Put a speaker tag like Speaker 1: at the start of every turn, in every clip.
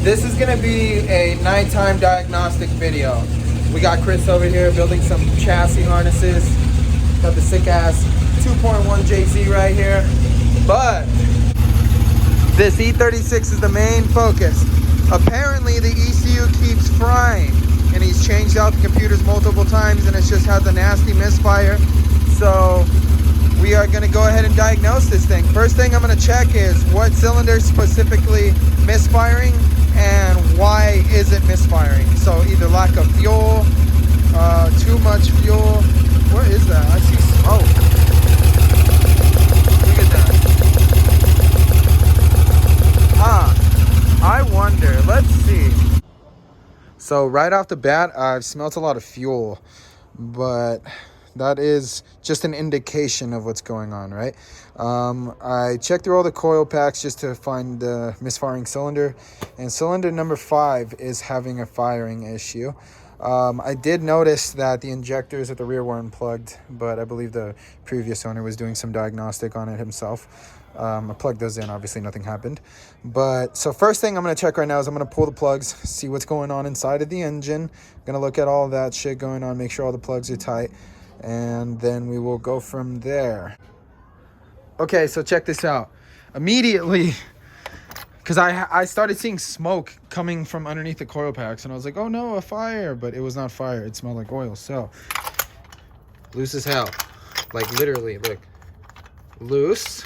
Speaker 1: This is gonna be a nighttime diagnostic video. We got Chris over here building some chassis harnesses. Got the sick ass 2.1 JZ right here. But this E36 is the main focus. Apparently the ECU keeps frying, and he's changed out the computers multiple times and it's just had the nasty misfire. So we are gonna go ahead and diagnose this thing. First thing I'm gonna check is what cylinder specifically misfiring and why is it misfiring. So either lack of fuel, too much fuel. What is that? I see smoke. Look at that. I wonder. Let's see. So right off the bat, I've smelt a lot of fuel, but that is just an indication of what's going on, right? I checked through all the coil packs just to find the misfiring cylinder, and cylinder number 5 is having a firing issue. I did notice that the injectors at the rear were unplugged, but I believe the previous owner was doing some diagnostic on it himself. I plugged those in, obviously nothing happened. But so first thing I'm gonna check right now is I'm gonna pull the plugs, see what's going on inside of the engine. Gonna look at all that shit going on, make sure all the plugs are tight, and then we will go from there. Okay, so check this out. Immediately, because I started seeing smoke coming from underneath the coil packs, and I was like, oh no, a fire, but it was not fire. It smelled like oil. So loose as hell, like literally, look, loose.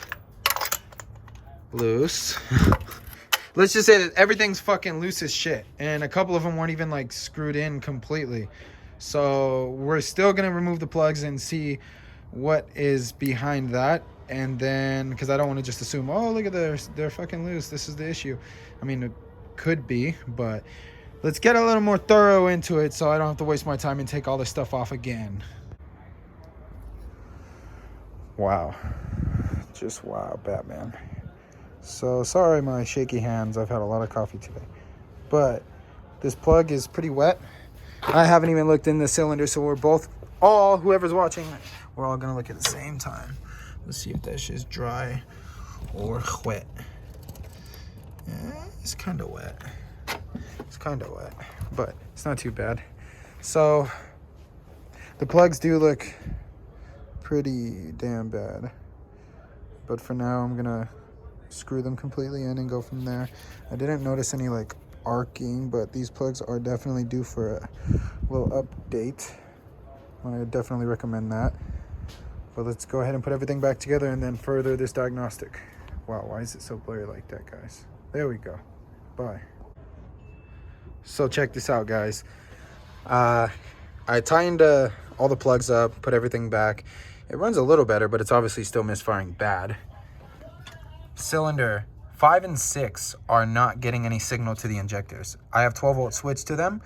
Speaker 1: Let's just say that everything's fucking loose as shit, and a couple of them weren't even like screwed in completely. So we're still gonna remove the plugs and see what is behind that. And then, because I don't want to just assume, oh look at they're fucking loose, this is the issue. I mean, it could be, but let's get a little more thorough into it so I don't have to waste my time and take all this stuff off again. Wow, just wow, Batman. So sorry my shaky hands, I've had a lot of coffee today, but this plug is pretty wet. I haven't even looked in the cylinder, so we're both, whoever's watching, we're all gonna look at the same time. Let's see if that shit's dry or wet. Yeah, it's kind of wet. It's kind of wet, but it's not too bad. So the plugs do look pretty damn bad, but for now I'm gonna screw them completely in and go from there. I didn't notice any like arcing, but these plugs are definitely due for a little update. I definitely recommend that. But let's go ahead and put everything back together and then further this diagnostic. Wow, why is it so blurry like that, guys? There we go. Bye. So check this out, guys. I tightened all the plugs up, put everything back. It runs a little better, but it's obviously still misfiring bad. Cylinder 5 and 6 are not getting any signal to the injectors. I have 12-volt switch to them,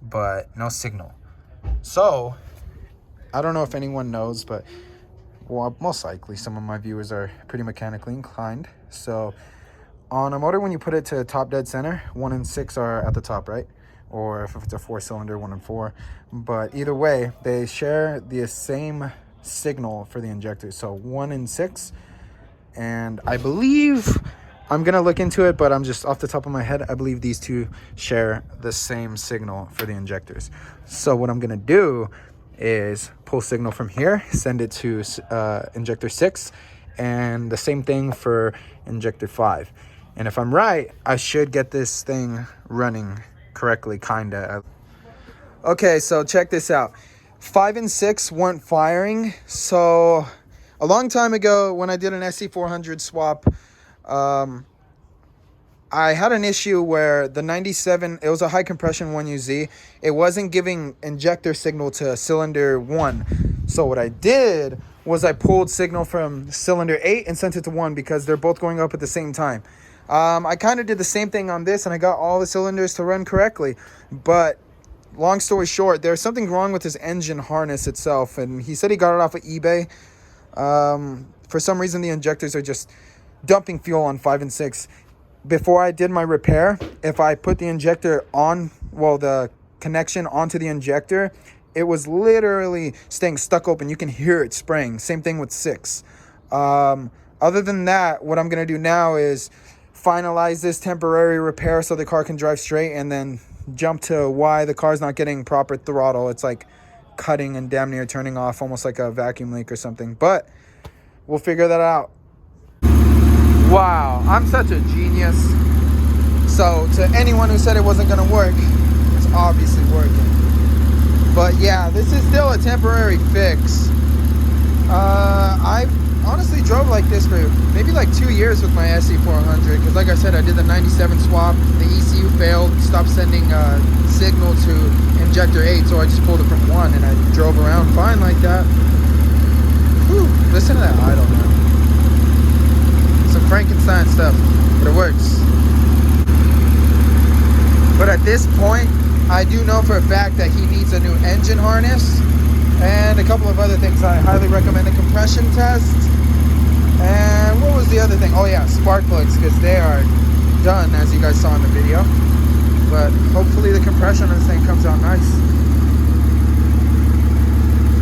Speaker 1: but no signal. So I don't know if anyone knows, but well, most likely some of my viewers are pretty mechanically inclined. So on a motor, when you put it to top dead center, 1 and 6 are at the top, right? Or if it's a 4-cylinder, 1 and 4. But either way, they share the same signal for the injectors. So 1 and 6. And I believe, I'm going to look into it, but I'm just off the top of my head, I believe these two share the same signal for the injectors. So what I'm going to do is pull signal from here, send it to injector 6, and the same thing for injector 5. And if I'm right, I should get this thing running correctly, kinda. Okay, so check this out. 5 and 6 weren't firing. So a long time ago when I did an SC400 swap, I had an issue where the 97, it was a high compression 1UZ. It wasn't giving injector signal to cylinder 1. So what I did was I pulled signal from cylinder 8 and sent it to 1 because they're both going up at the same time. I kind of did the same thing on this, and I got all the cylinders to run correctly. But long story short, there's something wrong with his engine harness itself, and he said he got it off of eBay. For some reason, the injectors are just dumping fuel on 5 and 6. Before I did my repair, if I put the injector on, well, the connection onto the injector, it was literally staying stuck open. You can hear it spraying. Same thing with 6. Other than that, what I'm going to do now is finalize this temporary repair so the car can drive straight, and then jump to why the car's not getting proper throttle. It's like cutting and damn near turning off, almost like a vacuum leak or something. But we'll figure that out. Wow, I'm such a genius. So to anyone who said it wasn't gonna work, it's obviously working. But yeah, this is still a temporary fix. I honestly drove like this for maybe like 2 years with my SE400, because like I said, I did the 97 swap. The ECU failed, stopped sending signal to injector 8, so I just pulled it from 1 and I drove around fine like that. Whew, listen to that idle now. Some Frankenstein stuff, but it works. But at this point, I do know for a fact that he needs a new engine harness and a couple of other things. I highly recommend the compression test. And what was the other thing? Oh yeah, spark plugs, because they are done, as you guys saw in the video. But hopefully the compression on this thing comes out nice.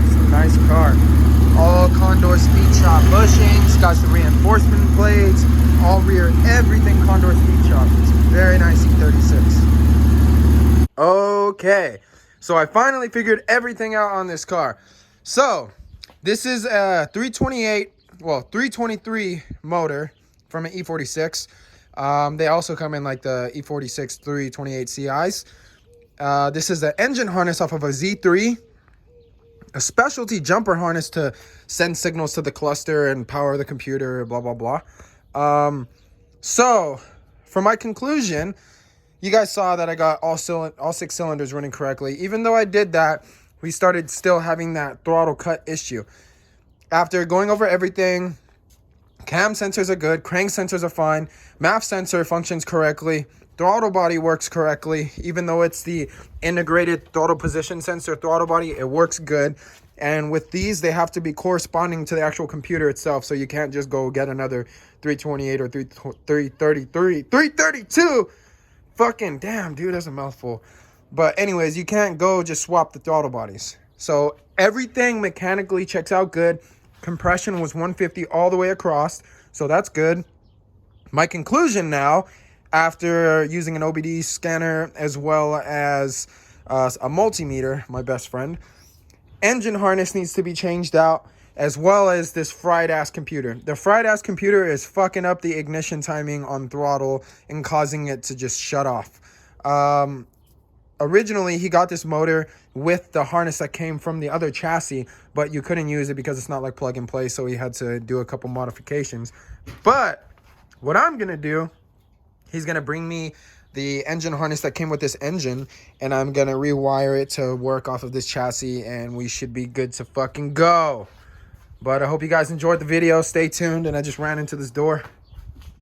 Speaker 1: It's a nice car. All Condor Speed Shop bushings, got some reinforcement plates, all rear, everything Condor Speed Shop. It's very nice E36. Okay, so I finally figured everything out on this car. So this is a 323 motor from an E46. They also come in like the E46 328 CIs. This is the engine harness off of a Z3, a specialty jumper harness to send signals to the cluster and power the computer, blah, blah, blah. So for my conclusion, you guys saw that I got all 6 cylinders running correctly. Even though I did that, we started still having that throttle cut issue. After going over everything, cam sensors are good, crank sensors are fine, MAF sensor functions correctly, throttle body works correctly. Even though it's the integrated throttle position sensor throttle body, it works good. And with these, they have to be corresponding to the actual computer itself, so you can't just go get another 328 or 332. Fucking damn, dude, that's a mouthful. But anyways, you can't go just swap the throttle bodies. So everything mechanically checks out good. Compression was 150 all the way across, so that's good. My conclusion now, after using an OBD scanner as well as a multimeter, my best friend, engine harness needs to be changed out, as well as this fried-ass computer. The fried-ass computer is fucking up the ignition timing on throttle and causing it to just shut off. Originally, he got this motor with the harness that came from the other chassis, but you couldn't use it because it's not like plug and play, so he had to do a couple modifications. But what I'm going to do, he's going to bring me the engine harness that came with this engine, and I'm going to rewire it to work off of this chassis, and we should be good to fucking go. But I hope you guys enjoyed the video. Stay tuned, and I just ran into this door.